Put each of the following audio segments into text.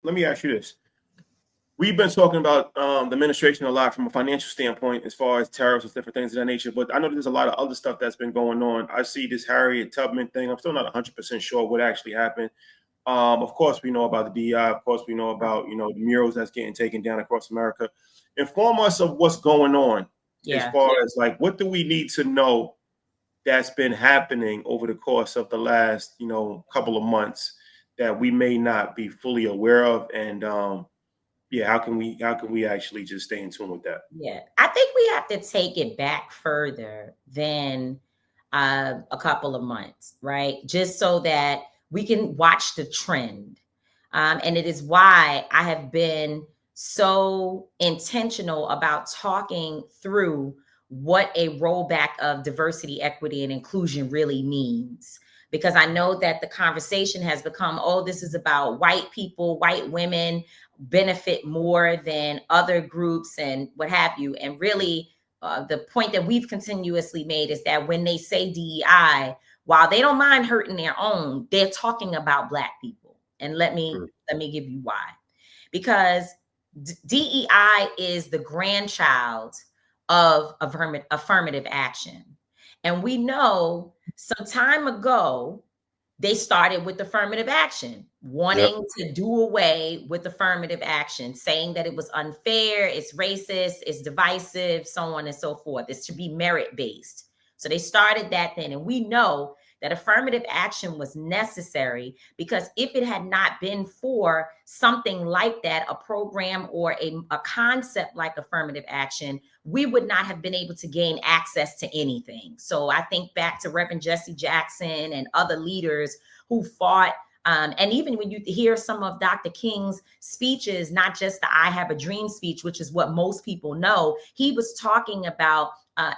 let me ask you this. We've been talking about the administration a lot from a financial standpoint, as far as tariffs and different things of that nature. But I know there's a lot of other stuff that's been going on. I see this Harriet Tubman thing. I'm still not 100% sure what actually happened. Of course, we know about the DEI. Of course, we know about the murals that's getting taken down across America. Inform us of what's going on, as far as like what do we need to know that's been happening over the course of the last couple of months that we may not be fully aware of, and how can we actually just stay in tune with that? Yeah, I think we have to take it back further than a couple of months, right? Just so that we can watch the trend. And it is why I have been so intentional about talking through what a rollback of diversity, equity, and inclusion really means. Because I know that the conversation has become, oh, this is about white people, white women benefit more than other groups and what have you. And really, the point that we've continuously made is that when they say DEI, while they don't mind hurting their own, they're talking about Black people. And let me give you why. Because DEI is the grandchild of affirmative action. And we know some time ago, they started with affirmative action, wanting to do away with affirmative action, saying that it was unfair, it's racist, it's divisive, so on and so forth. It should be merit-based. So they started that then. And we know that affirmative action was necessary because if it had not been for something like that, a program or a concept like affirmative action, we would not have been able to gain access to anything. So I think back to Reverend Jesse Jackson and other leaders who fought. And even when you hear some of Dr. King's speeches, not just the I Have a Dream speech, which is what most people know, he was talking about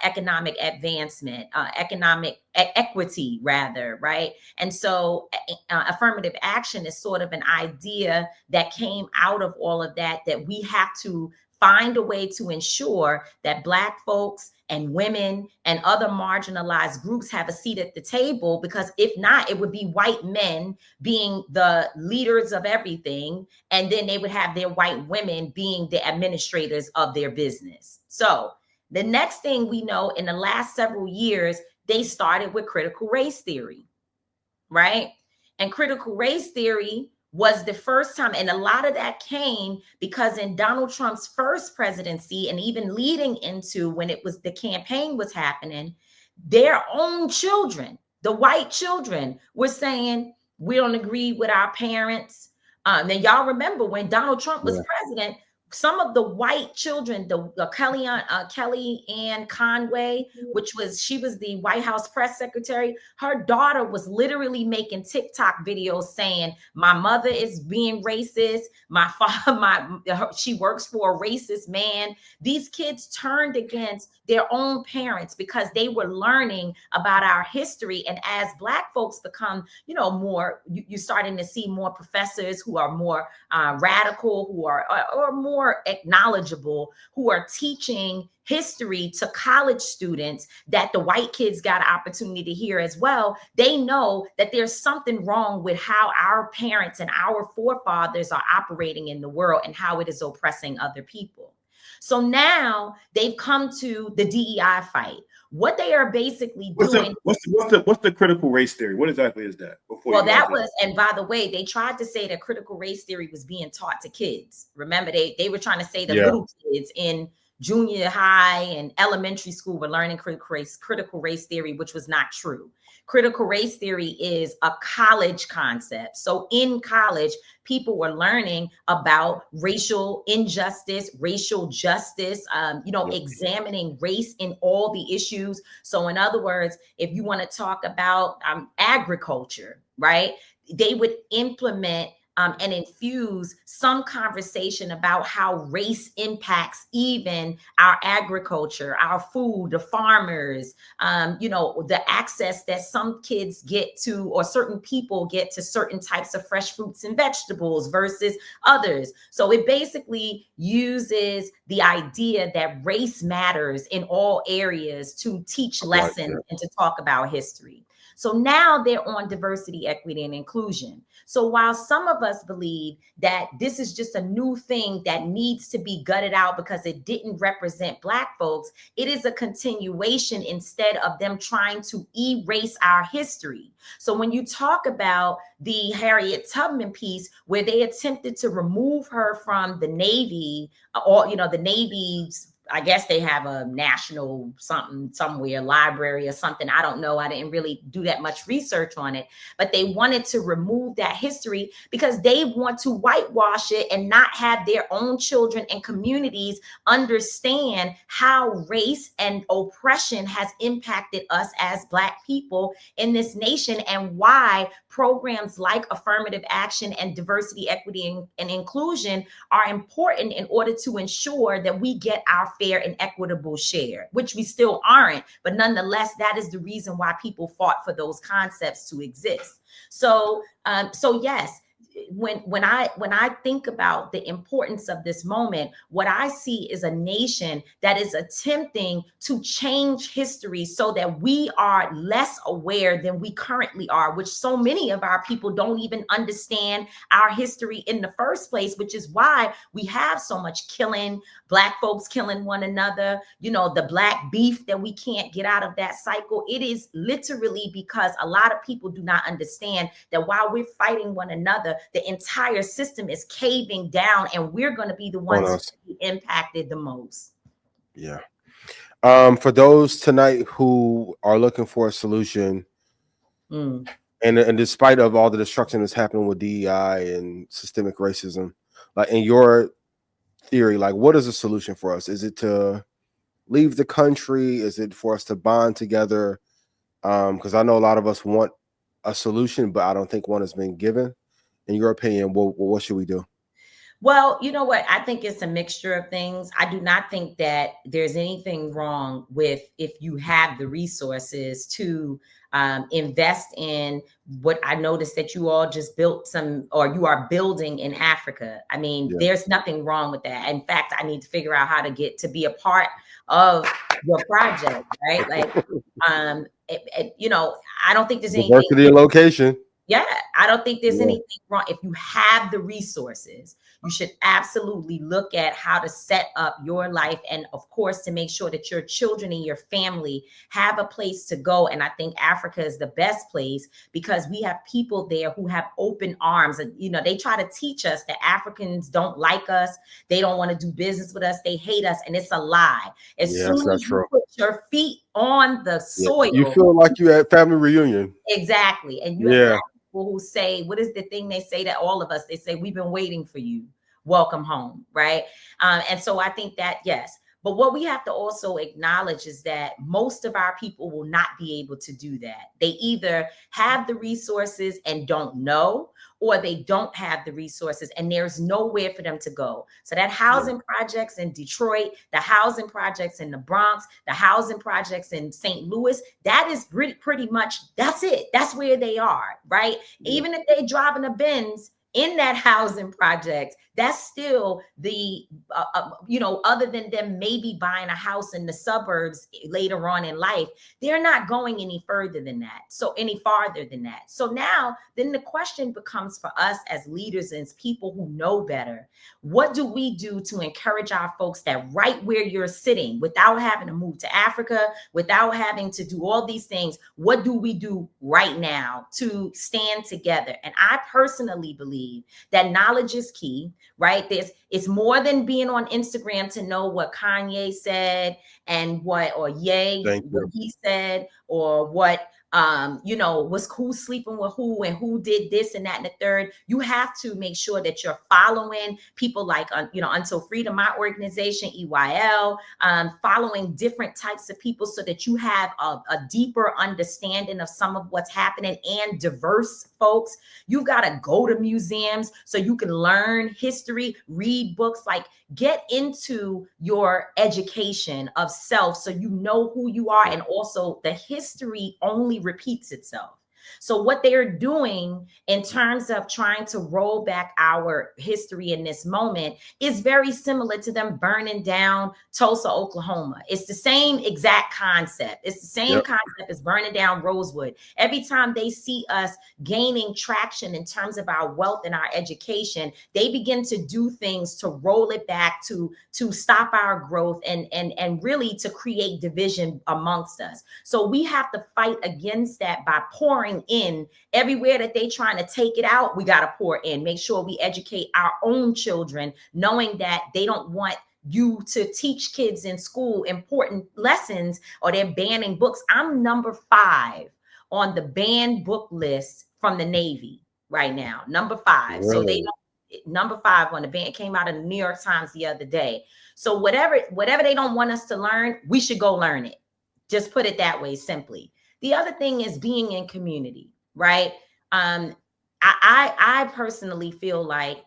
economic advancement, economic equity, rather, right? And so affirmative action is sort of an idea that came out of all of that, that we have to find a way to ensure that Black folks and women and other marginalized groups have a seat at the table, because if not, it would be white men being the leaders of everything, and then they would have their white women being the administrators of their business. So the next thing we know, in the last several years, they started with critical race theory, right? And critical race theory was the first time, and a lot of that came because in Donald Trump's first presidency, and even leading into when it was the campaign was happening, their own children, the white children, were saying, we don't agree with our parents. Now y'all remember when Donald Trump was president, some of the white children, the Kellyanne Conway, she was the White House press secretary. Her daughter was literally making TikTok videos saying, my mother is being racist. My father, she works for a racist man. These kids turned against their own parents because they were learning about our history. And as Black folks become, more, you're starting to see more professors who are more radical, who are more knowledgeable, who are teaching history to college students that the white kids got an opportunity to hear as well. They know that there's something wrong with how our parents and our forefathers are operating in the world and how it is oppressing other people. So now they've come to the DEI fight. What they are basically doing. What's the critical race theory? What exactly is that? And by the way, they tried to say that critical race theory was being taught to kids. Remember, they were trying to say the little kids in junior high and elementary school were learning critical race theory, which was not true. Critical race theory is a college concept. So in college, people were learning about racial injustice, racial justice, examining race in all the issues. So in other words, if you want to talk about agriculture, right, they would implement and infuse some conversation about how race impacts even our agriculture, our food, the farmers, the access that some kids get to, or certain people get to certain types of fresh fruits and vegetables versus others. So it basically uses the idea that race matters in all areas to teach lessons and to talk about history. So now they're on diversity, equity, and inclusion. So while some of us believe that this is just a new thing that needs to be gutted out because it didn't represent Black folks, it is a continuation instead of them trying to erase our history. So when you talk about the Harriet Tubman piece, where they attempted to remove her from the Navy, or, the Navy's, I guess they have a national something somewhere, library or something. I don't know. I didn't really do that much research on it, but they wanted to remove that history because they want to whitewash it and not have their own children and communities understand how race and oppression has impacted us as Black people in this nation, and why programs like affirmative action and diversity, equity, and inclusion are important in order to ensure that we get our fair and equitable share, which we still aren't. But nonetheless, that is the reason why people fought for those concepts to exist. So yes, when I think about the importance of this moment, what I see is a nation that is attempting to change history so that we are less aware than we currently are, which so many of our people don't even understand our history in the first place, which is why we have so much killing, Black folks killing one another, the Black beef that we can't get out of that cycle. It is literally because a lot of people do not understand that while we're fighting one another, the entire system is caving down, and we're going to be the ones who be impacted the most. Yeah. For those tonight who are looking for a solution, and despite of all the destruction that's happening with DEI and systemic racism, like in your theory, like what is the solution for us? Is it to leave the country? Is it for us to bond together? Because I know a lot of us want a solution, but I don't think one has been given. In your opinion, what should we do? Well, you know what? I think it's a mixture of things. I do not think that there's anything wrong with if you have the resources to invest in what I noticed that you all just built some, or you are building in Africa. I mean, there's nothing wrong with that. In fact, I need to figure out how to get to be a part of your project, right? Like, I don't think there's anything. Diversity and location. Yeah, I don't think there's anything wrong. If you have the resources, you should absolutely look at how to set up your life. And of course, to make sure that your children and your family have a place to go. And I think Africa is the best place because we have people there who have open arms. And, they try to teach us that Africans don't like us. They don't want to do business with us. They hate us. And it's a lie. As soon as you put your feet on the soil, you feel like you at family reunion. Exactly. And you have people who say, what is the thing they say to all of us? They say, we've been waiting for you. Welcome home. Right. And so I think that, yes. But what we have to also acknowledge is that most of our people will not be able to do that. They either have the resources and don't know, or they don't have the resources and there's nowhere for them to go. So that housing projects in Detroit, the housing projects in the Bronx, the housing projects in St. Louis, that is pretty much, that's it. That's where they are, right? Even if they driving a Benz in that housing project, that's still the, other than them maybe buying a house in the suburbs later on in life, they're not going any farther than that. So now, then the question becomes for us as leaders and as people who know better, what do we do to encourage our folks that right where you're sitting, without having to move to Africa, without having to do all these things, what do we do right now to stand together? And I personally believe that knowledge is key. Right? It's more than being on Instagram to know what Kanye said and what he said, or what who's sleeping with who and who did this and that and the third. You have to make sure that you're following people like Until Freedom, my organization, EYL, following different types of people so that you have a deeper understanding of some of what's happening, and diverse folks. You've got to go to museums so you can learn history, read books, like get into your education of self so you know who you are, and also the history only repeats itself. So what they're doing in terms of trying to roll back our history in this moment is very similar to them burning down Tulsa, Oklahoma. It's the same exact concept. It's the same concept as burning down Rosewood. Every time they see us gaining traction in terms of our wealth and our education, they begin to do things to roll it back, to stop our growth, and really to create division amongst us. So we have to fight against that by pouring in everywhere that they trying to take it out. We got to pour in, make sure we educate our own children, knowing that they don't want you to teach kids in school important lessons, or they're banning books. I'm number 5 on the banned book list from the Navy right now, number 5. So they number 5 on the ban. It came out in the New York Times the other day. So whatever they don't want us to learn, we should go learn it. Just put it that way, simply. The other thing is being in community, right? I personally feel like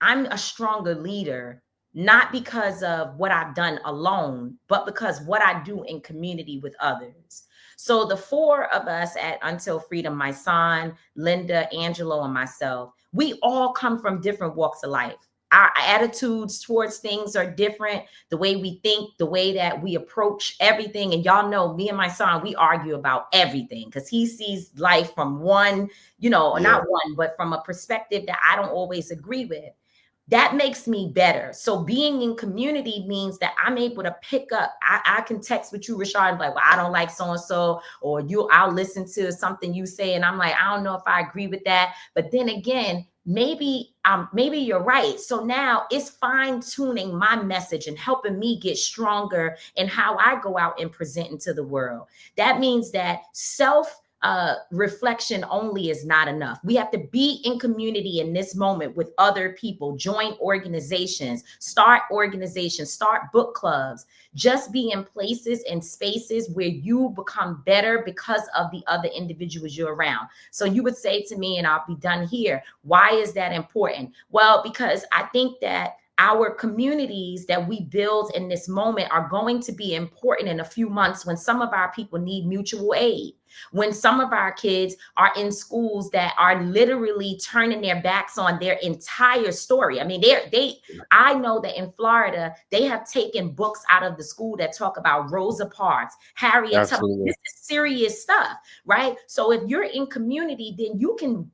I'm a stronger leader, not because of what I've done alone, but because what I do in community with others. So the 4 of us at Until Freedom, my son, Linda, Angelo, and myself, we all come from different walks of life. Our attitudes towards things are different. The way we think, the way that we approach everything. And y'all know me and my son, we argue about everything because he sees life from one, not one, but from a perspective that I don't always agree with. That makes me better. So being in community means that I'm able to pick up. I can text with you, Rashad, and be like, well, I don't like so-and-so, or I'll listen to something you say, and I'm like, I don't know if I agree with that. But then again, maybe you're right. So now it's fine-tuning my message and helping me get stronger in how I go out and present into the world. That means that reflection only is not enough. We have to be in community in this moment with other people, join organizations, start book clubs, just be in places and spaces where you become better because of the other individuals you're around. So you would say to me, and I'll be done here, why is that important? Well, because I think that our communities that we build in this moment are going to be important in a few months when some of our people need mutual aid, when some of our kids are in schools that are literally turning their backs on their entire story. I mean, I know that in Florida, they have taken books out of the school that talk about Rosa Parks, Harriet Tubman. This is serious stuff, right? So if you're in community, then you can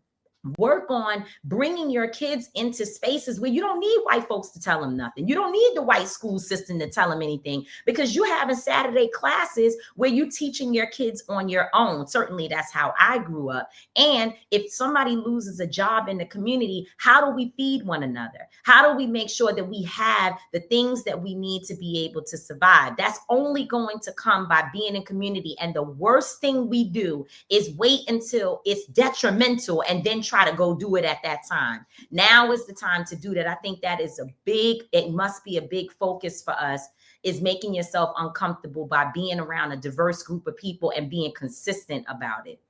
work on bringing your kids into spaces where you don't need white folks to tell them nothing. You don't need the white school system to tell them anything, because you having Saturday classes where you teaching your kids on your own. Certainly that's how I grew up. And if somebody loses a job in the community, how do we feed one another? How do we make sure that we have the things that we need to be able to survive? That's only going to come by being in community. And the worst thing we do is wait until it's detrimental and then try to go do it at that time. Now is the time to do that. I think that is it must be a big focus for us, is making yourself uncomfortable by being around a diverse group of people and being consistent about it.